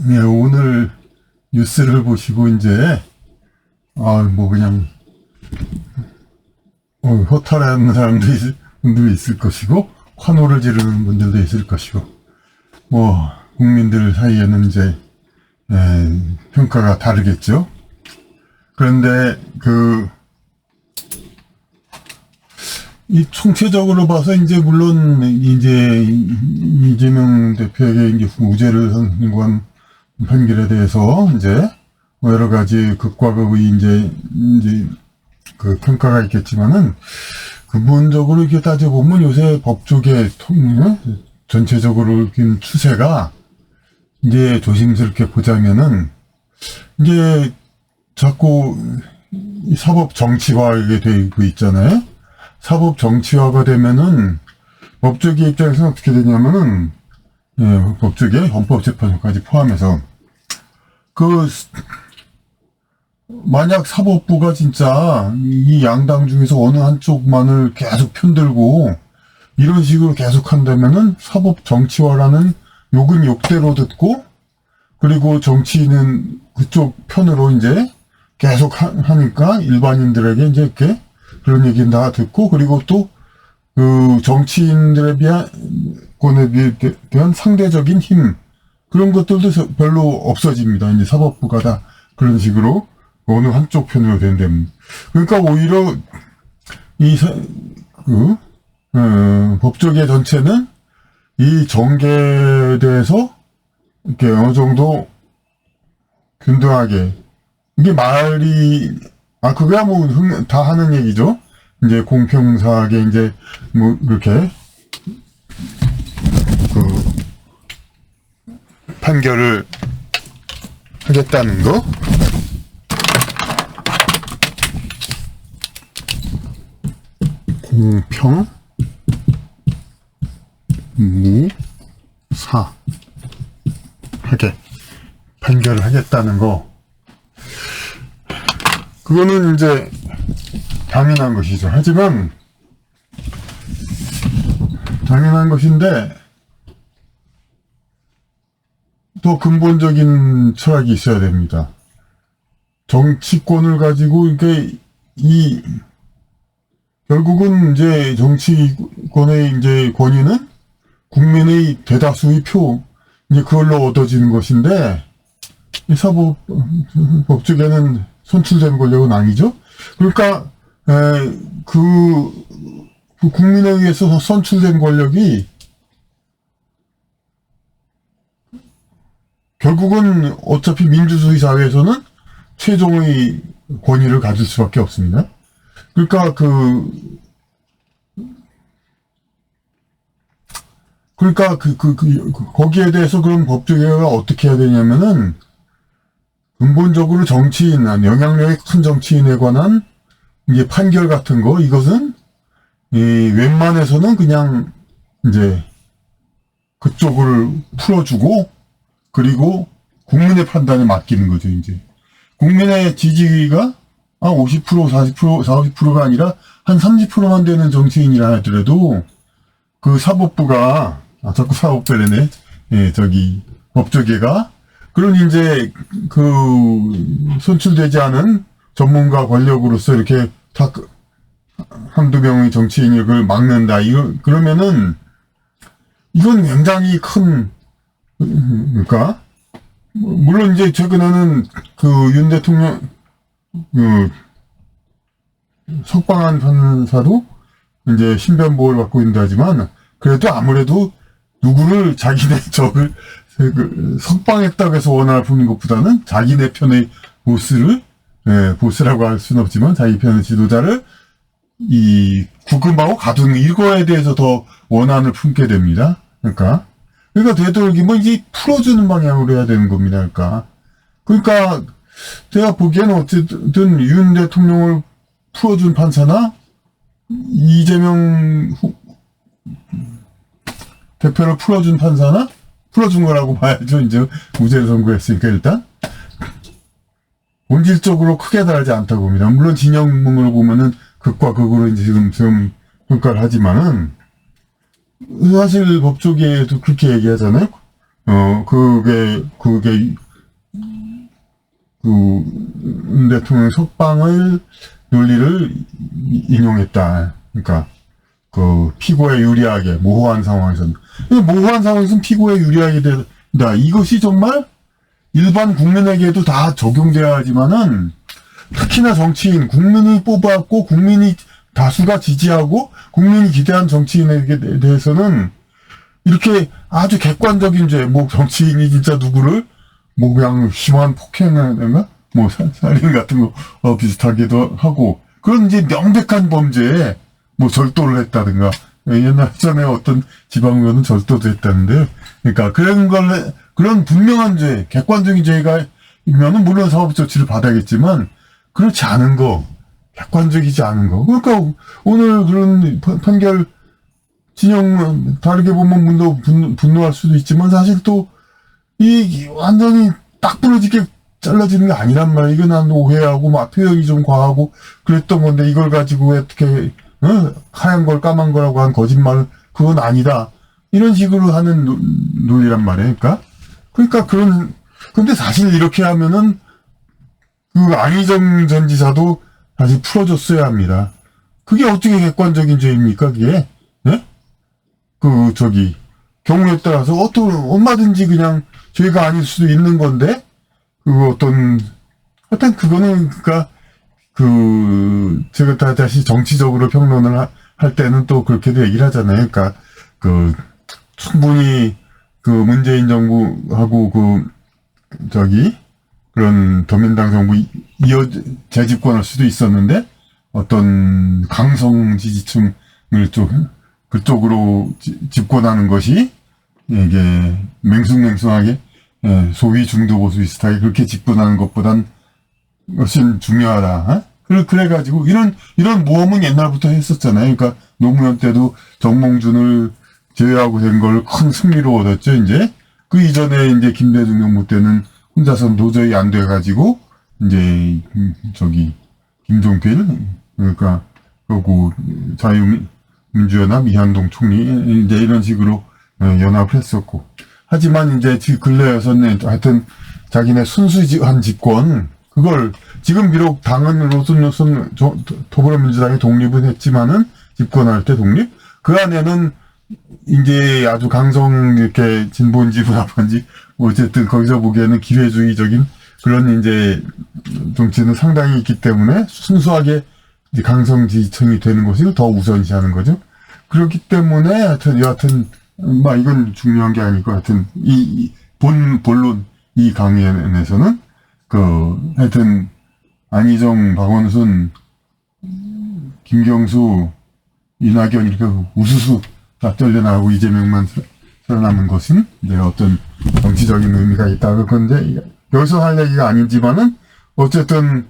예, 오늘 뉴스를 보시고 이제 그냥 허탈한 분들도 있을 것이고 환호를 지르는 분들도 있을 것이고 국민들 사이에는 이제 평가가 다르겠죠. 그런데 이 총체적으로 봐서 이제 물론 이제 이재명 대표에게 이제 무죄를 선고한 판결에 대해서 이제 여러 가지 극과 극의 이제 그 평가가 있겠지만은 근본적으로 이렇게 따져보면 요새 법조계 전체적으로 이렇게 추세가 이제 조심스럽게 보자면은 이제 자꾸 사법 정치화하게 되고 있잖아요. 사법 정치화가 되면은 법조계 입장에서는 어떻게 되냐면은 법조계 헌법재판소까지 포함해서 만약 사법부가 진짜 이 양당 중에서 어느 한쪽만을 계속 편들고 이런 식으로 계속 한다면은 사법 정치화라는 욕은 욕대로 듣고 그리고 정치인은 그쪽 편으로 이제 계속 하니까 일반인들에게 이제 이렇게 그런 얘기는 다 듣고 그리고 또 그 정치인들에 대한 상대적인 힘 그런 것들도 별로 없어집니다. 이제 사법부가 다 그런 식으로 어느 한쪽 편으로 된답니다. 그러니까 오히려 법조계 전체는 이 정계에 대해서 이렇게 어느 정도 균등하게 이게 말이 그거야 다 하는 얘기죠. 이제 공평하게 이제 그렇게 판결을 하겠다는 거. 공평 무사하게 판결을 하겠다는 거. 그거는 이제 당연한 것이죠. 하지만 당연한 것인데 더 근본적인 철학이 있어야 됩니다. 정치권을 가지고 이게 결국은 이제 정치권의 이제 권위는 국민의 대다수의 표 이제 그걸로 얻어지는 것인데 이 법조계는 선출된 권력은 아니죠. 그러니까 국민에 의해서 선출된 권력이 결국은 어차피 민주주의 사회에서는 최종의 권위를 가질 수밖에 없습니다. 그러니까 거기에 대해서 그런 법조계가 어떻게 해야 되냐면은 근본적으로 정치인, 영향력이 큰 정치인에 관한 이제 판결 같은 거, 이것은 웬만해서는 그냥 이제 그쪽을 풀어주고 그리고 국민의 판단에 맡기는 거죠. 이제 국민의 지지가 50%, 40%, 50%가 아니라 한 30%만 되는 정치인이라 하더라도 그 사법부가 자꾸 사법부래네. 법조계가 그런 이제 선출되지 않은 전문가 권력으로서 이렇게 한두 명의 정치인이 그걸 막는다. 그러면은 이건 굉장히 큰 그러니까 물론 이제 최근에는 윤 대통령 석방한 판사도 이제 신변 보호를 받고 있는다 하지만 그래도 아무래도 누구를 자기네 석방했다고 해서 원할 뿐인 것보다는 자기네 편의 보스라고 할 수는 없지만 자기 편의 지도자를 구금하고 가두는 이거에 대해서 더 원한을 품게 됩니다. 그러니까 되도록이면 이제 풀어주는 방향으로 해야 되는 겁니다. 그러니까 제가 보기에는 어쨌든 윤 대통령을 풀어준 판사나 이재명 대표를 풀어준 판사나 풀어준 거라고 봐야죠. 이제 무죄를 선고했으니까 일단 본질적으로 크게 다르지 않다고 봅니다. 물론 진영으로 보면은 극과 극으로 이제 지금 평가를 하지만은 사실 법조계에도 그렇게 얘기하잖아요. 그게 그 윤 대통령 석방을 논리를 인용했다. 그러니까 그 피고에 유리하게 모호한 상황에서는 모호한 상황에서는 피고에 유리하게 된다. 이것이 정말 일반 국민에게도 다 적용돼야 하지만은 특히나 정치인, 국민이 뽑았고 국민이 다수가 지지하고 국민이 기대한 정치인에게 대해서는 이렇게 아주 객관적인 죄, 뭐 정치인이 진짜 누구를 뭐 그냥 심한 폭행이나 뭐 살인 같은 거 비슷하기도 하고 그런 이제 명백한 범죄에 뭐 절도를 했다든가 옛날 전에 어떤 지방의원은 절도도 했다는데 그러니까 그런 분명한 죄, 객관적인 죄가 있면은 물론 사법 조치를 받아야겠지만 그렇지 않은 거, 객관적이지 않은 거. 그러니까 오늘 그런 판결 진영 다르게 보면 물론 분노할 수도 있지만 사실 또 이 완전히 딱 부러지게 잘라지는 게 아니란 말이야. 이거 난 오해하고 막 표현이 좀 과하고 그랬던 건데 이걸 가지고 왜 어떻게 하얀 걸 까만 거라고 한 거짓말은 그건 아니다. 이런 식으로 하는 논리란 말이야. 그러니까 근데 사실 이렇게 하면은 그 안희정 전 지사도 다시 풀어줬어야 합니다. 그게 어떻게 객관적인 죄입니까, 그게? 네? 경우에 따라서 얼마든지 그냥 죄가 아닐 수도 있는 건데, 하여튼 그거는, 제가 다시 정치적으로 평론을 할 때는 또 그렇게도 얘기를 하잖아요. 충분히, 문재인 정부하고 그런 더민당 정부 재집권할 수도 있었는데, 어떤 강성 지지층을 그쪽으로 집권하는 것이, 이게, 맹숭맹숭하게, 소위 중도보수 비슷하게 그렇게 집권하는 것보단 훨씬 중요하다. 그래가지고, 이런 모험은 옛날부터 했었잖아요. 그러니까, 노무현 때도 정몽준을 제외하고 된 걸 큰 승리로 얻었죠, 이제. 그 이전에 이제 김대중 정부 때는 혼자서는 도저히 안 돼가지고, 이제, 김종필, 그러니까, 그리고 자유민주연합 이한동 총리, 이제 이런 식으로 연합을 했었고. 하지만 이제 근래에서는 하여튼 자기네 순수한 집권, 그걸, 지금 비록 당은으로서는 더불어민주당이 독립은 했지만은, 집권할 때 독립? 그 안에는 이제 아주 이렇게 진보인지 분화파인지, 어쨌든 거기서 보기에는 기회주의적인 그런 이제 정치는 상당히 있기 때문에 순수하게 이제 강성 지지층이 되는 것을 더 우선시하는 거죠. 그렇기 때문에 여하튼 이건 중요한 게 아니고 하여튼 본론 이 강연에서는 하여튼 안희정, 박원순, 김경수, 이낙연 이렇게 우수수 다 떨려나가고 이재명만 살아남은 것은 이제 어떤 정치적인 의미가 있다. 그런데 여기서 할 얘기가 아니지만은 어쨌든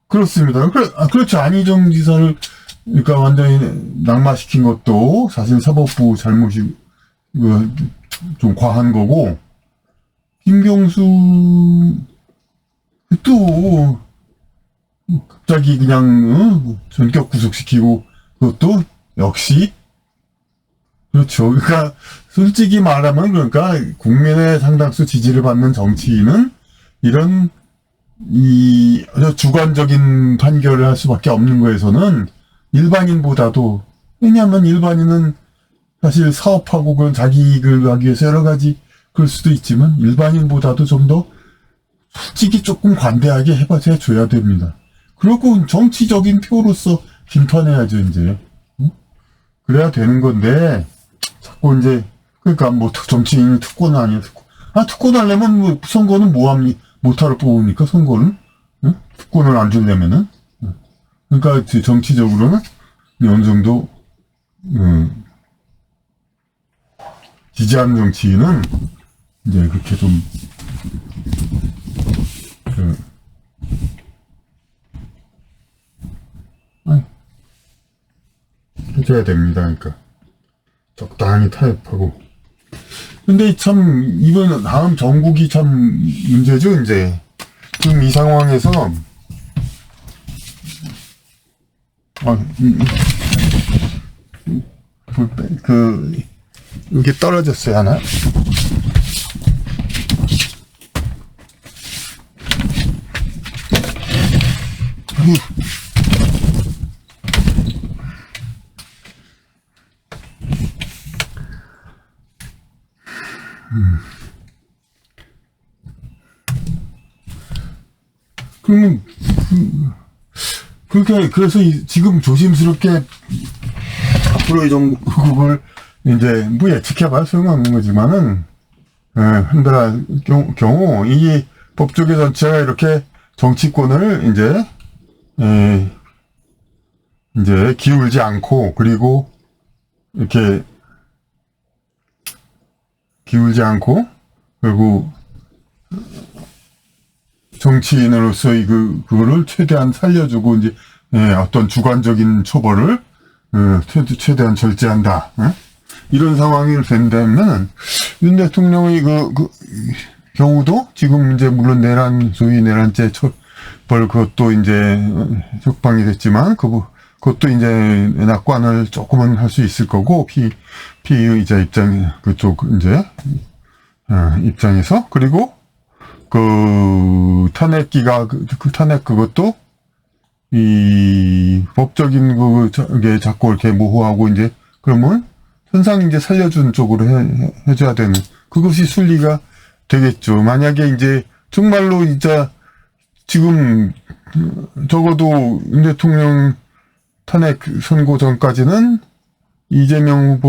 그렇습니다. 그렇죠. 안희정 지사를 그러니까 완전히 낙마시킨 것도 사실 사법부 잘못이 좀 과한 거고 김경수 또 갑자기 그냥 전격 구속시키고 그것도 역시 그렇죠. 그러니까 솔직히 말하면 그러니까 국민의 상당수 지지를 받는 정치인은 이런 주관적인 판결을 할 수밖에 없는 거에서는 일반인보다도 왜냐하면 일반인은 사실 사업하고 그런 자기 이익을 하기 위해서 여러 가지 그럴 수도 있지만 일반인보다도 좀 더 솔직히 조금 관대하게 해줘야 됩니다. 그리고 정치적인 표로서 심판해야죠 이제. 그래야 되는 건데 자꾸 이제 그러니까 뭐 정치인이 특권은 아니에요. 특권 하려면 뭐 선거는 못하러 뽑으니까 선거는 특권을 안 주려면은 그러니까 정치적으로는 어느 정도 지지하는 정치인은 이제 그렇게 좀 해줘야 됩니다. 그러니까 적당히 타협하고. 근데 참 이번 다음 정국이 참 문제죠. 이제 지금 이 상황에서 이게 떨어졌어요 하나. 그러면 그래서 지금 조심스럽게 앞으로의 정국을 이제 뭐 예측해봐야 소용없는 거지만은 흔들할 경우 이 법조계 전체가 이렇게 정치권을 이제 기울지 않고, 그리고 이렇게 기울지 않고, 그리고 정치인으로서의 그거를 최대한 살려주고, 이제, 어떤 주관적인 처벌을, 최대한 절제한다. 이런 상황이 된다면, 윤 대통령의 경우도 지금 이제 물론 소위 내란죄 처벌 그것도 이제 적방이 됐지만, 그것도 이제 낙관을 조금은 할 수 있을 거고, 피의자 그쪽 입장에서, 그리고 탄핵기가, 탄핵 그것도, 이, 법적인 저게 자꾸 이렇게 모호하고, 이제, 그러면, 현상 이제 살려준 쪽으로 해줘야 되는, 그것이 순리가 되겠죠. 만약에 이제, 정말로 진짜, 지금, 적어도 윤 대통령 탄핵 선고 전까지는, 이재명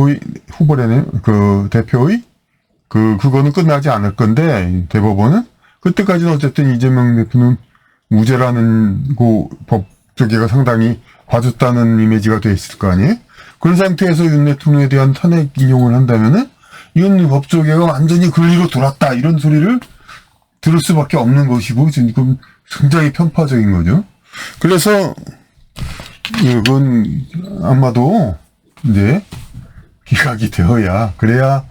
후보라는, 대표의, 그거는 끝나지 않을 건데, 대법원은, 그때까지는 어쨌든 이재명 대표는 무죄라는 법조계가 상당히 봐줬다는 이미지가 돼 있을 거 아니에요? 그런 상태에서 윤 대통령에 대한 탄핵 인용을 한다면은 이건 법조계가 완전히 권리로 돌았다 이런 소리를 들을 수밖에 없는 것이고 지금 굉장히 편파적인 거죠. 그래서 이건 아마도 이제 기각이 되어야 그래야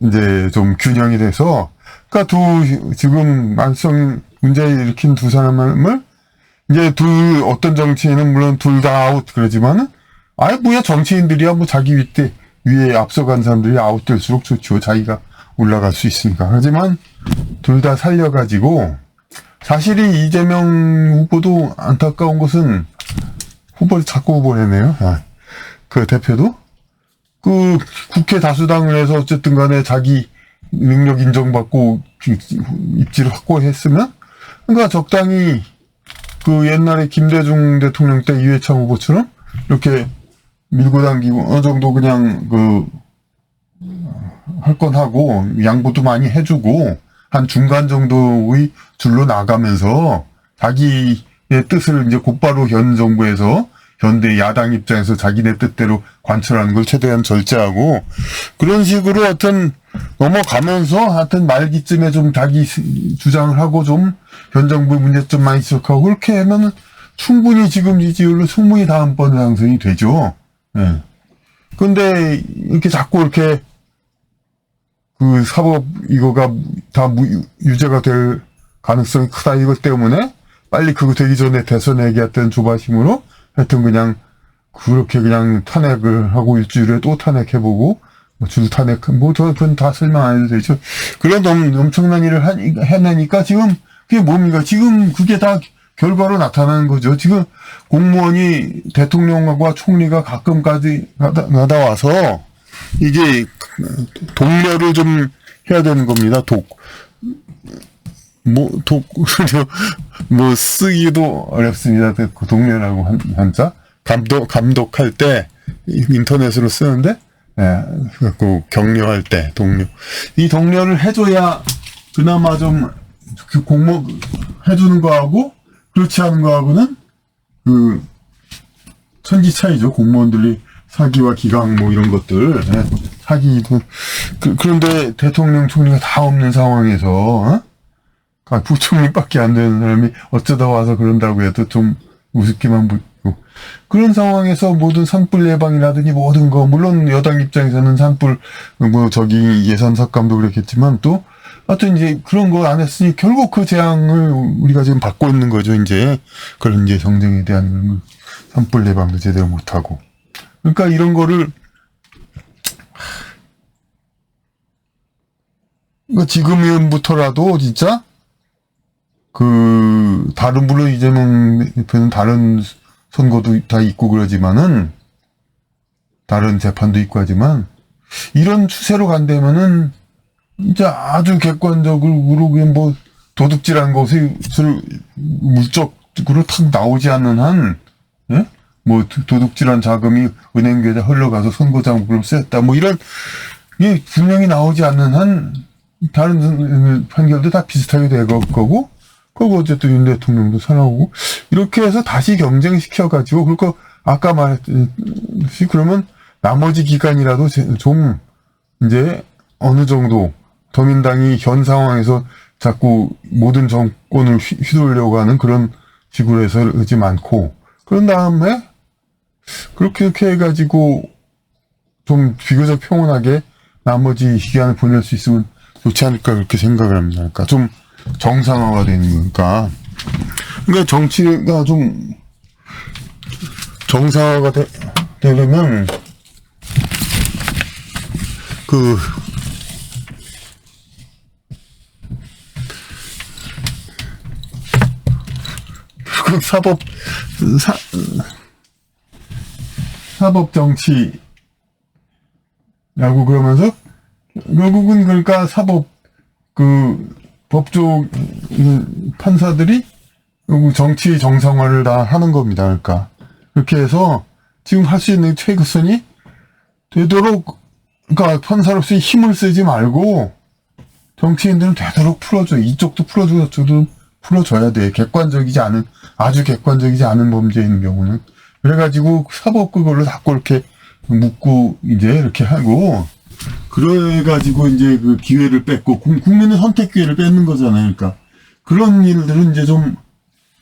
이제 좀 균형이 돼서 그러니까 지금 말썽 문제를 일으킨 두 사람을 이제 어떤 정치인은 물론 둘 다 아웃 그러지만은 아예 뭐야 정치인들이야 뭐 자기 위에 앞서간 사람들이 아웃될수록 좋죠. 자기가 올라갈 수 있으니까. 하지만 둘 다 살려가지고 사실이 이재명 후보도 안타까운 것은 자꾸 후보를 해네요. 그 대표도 국회 다수당을 해서 어쨌든 간에 자기 능력 인정받고 입지를 확보했으면 그러니까 적당히 옛날에 김대중 대통령 때 이회창 후보처럼 이렇게 밀고 당기고 어느 정도 그냥 할 건 하고 양보도 많이 해주고 한 중간 정도의 줄로 나가면서 자기의 뜻을 이제 곧바로 현 정부에서 현대 야당 입장에서 자기네 뜻대로 관철하는 걸 최대한 절제하고 그런 식으로 하여튼 넘어가면서 하여튼 말기쯤에 좀 자기 주장을 하고 좀 현 정부 문제점 많이 지적하고 그렇게 하면 충분히 지금 이 지율로 충분히 다음번 당선이 되죠. 예. 근데 이렇게 자꾸 이렇게 사법 이거가 다 유죄가 될 가능성이 크다 이것 때문에 빨리 그거 되기 전에 대선 얘기했던 조바심으로 하여튼 그냥 그렇게 그냥 탄핵을 하고 일주일에 또 탄핵해보고 줄 탄핵 그건 다 설명 안 해도 되죠. 그런 엄청난 일을 해내니까 지금 그게 뭡니까? 지금 그게 다 결과로 나타나는 거죠. 지금 공무원이 대통령과 총리가 가끔까지 가다 와서 이게 독려를 좀 해야 되는 겁니다. 쓰기도 어렵습니다. 독려라고 한자. 감독할 때 인터넷으로 쓰는데, 격려할 때 독려. 이 독려를 해줘야 그나마 좀 공모 해주는 거하고 그렇지 않은 거하고는 천지 차이죠. 공무원들이 사기와 기강 이런 것들 사기 그런데 대통령 총리가 다 없는 상황에서 부총리밖에 안 되는 사람이 어쩌다 와서 그런다고 해도 좀 우습기만 보이고 그런 상황에서 모든 산불 예방이라든지 모든 거 물론 여당 입장에서는 산불 예산 삭감도 그렇겠지만 또 하여튼 이제 그런 거 안 했으니 결국 그 재앙을 우리가 지금 받고 있는 거죠. 이제 그런 이제 정쟁에 대한 산불 예방도 제대로 못하고 그러니까 이런 거를 지금부터라도 진짜 다른, 물론 이재명 대표는 다른 선거도 다 있고 그러지만은, 다른 재판도 있고 하지만, 이런 추세로 간다면은, 이제 아주 객관적으로 그냥 뭐, 도둑질한 것을 물적으로 탁 나오지 않는 한, 예? 뭐, 도둑질한 자금이 은행 계좌 흘러가서 선거장부를 셌다. 뭐, 이런, 이 분명히 나오지 않는 한, 다른 판결도 다 비슷하게 될 거고, 그리고 어쨌든 윤 대통령도 살아오고, 이렇게 해서 다시 경쟁시켜가지고, 그러니까 아까 말했듯이, 그러면 나머지 기간이라도 좀, 이제, 어느 정도, 더민당이 현 상황에서 자꾸 모든 정권을 휘둘려고 하는 그런 식으로 해서 하지 않고, 그런 다음에, 그렇게 해가지고, 좀 비교적 평온하게 나머지 기간을 보낼 수 있으면 좋지 않을까, 그렇게 생각을 합니다. 그러니까 좀 정상화가 되는 거니까. 그러니까 정치가 좀 정상화가 되려면, 사법 정치라고 그러면서, 결국은 그러니까 법조 판사들이 정치 정상화를 다 하는 겁니다. 그러니까. 그렇게 해서 지금 할 수 있는 최선이 되도록, 그러니까 판사로서의 힘을 쓰지 말고, 정치인들은 되도록 풀어줘. 이쪽도 풀어주고 저쪽도 풀어줘야 돼. 아주 객관적이지 않은 범죄인 경우는. 그래가지고 사법 그걸로 자꾸 이렇게 묻고, 이제 이렇게 하고, 그래가지고 이제 그 기회를 뺏고, 국민의 선택 기회를 뺏는 거잖아요. 그러니까. 그런 일들은 이제 좀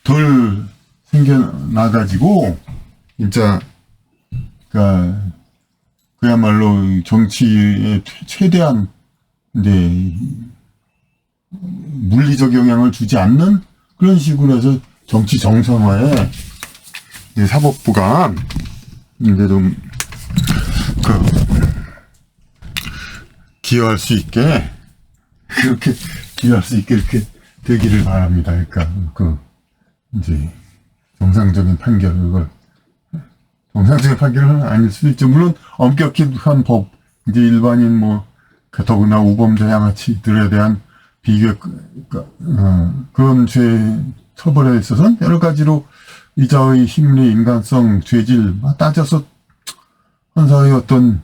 덜 생겨나가지고, 진짜, 그러니까, 그야말로 정치에 최대한, 이제, 물리적 영향을 주지 않는 그런 식으로 해서 정치 정상화에 이제 사법부가 이제 좀 기여할 수 있게 이렇게 되기를 바랍니다. 그러니까 이제 정상적인 판결은 아닐 수도 있죠. 물론 엄격한 법, 이제 일반인 더구나 우범자 양아치들에 대한 그런 죄 처벌에 있어서는 여러 가지로 이자의 심리, 인간성, 죄질 따져서 판사의 어떤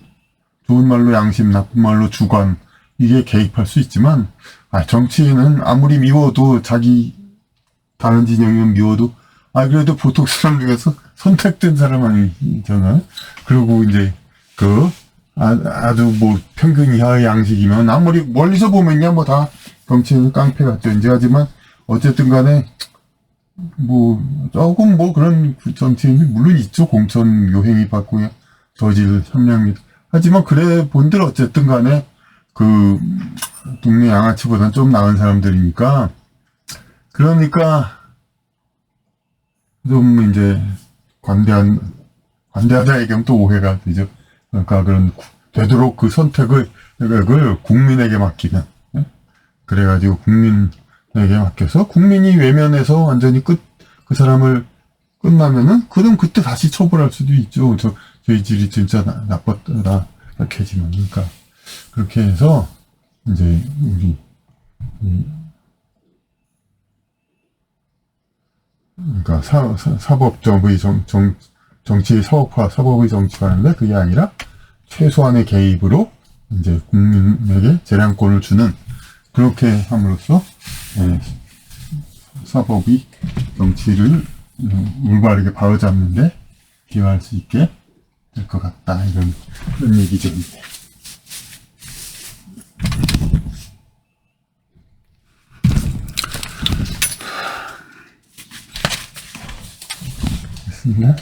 좋은 말로 양심, 나쁜 말로 주관, 이게 개입할 수 있지만, 정치인은 아무리 미워도 다른 진영이면 미워도, 그래도 보통 사람 중에서 선택된 사람 아니잖아요. 그리고 이제 아주 평균 이하의 양식이면 아무리 멀리서 보면야 다 정치인은 깡패 같죠. 이제 하지만 어쨌든 간에 조금 그런 정치인이 물론 있죠. 공천 요행위 받고 저질 협량이. 하지만 그래 본들 어쨌든 간에 동네 양아치보다는 좀 나은 사람들이니까, 그러니까 좀 이제 관대하다 얘기하면 또 오해가 되죠. 그러니까 되도록 그 선택을 국민에게 맡기는. 그래가지고 국민에게 맡겨서 국민이 외면해서 완전히 그 사람을 끝나면은, 그럼 그때 다시 처벌할 수도 있죠. 저희 질이 진짜 나빴다, 이렇게 하지만. 그러니까, 그렇게 해서, 이제, 그러니까 사법정의 정치 사법화, 사법의 정치화인데, 그게 아니라 최소한의 개입으로 이제 국민에게 재량권을 주는, 그렇게 함으로써 사법이 정치를 올바르게 바로잡는데 기여할 수 있게 될 것 같다, 이런 얘기죠. 됐습니다.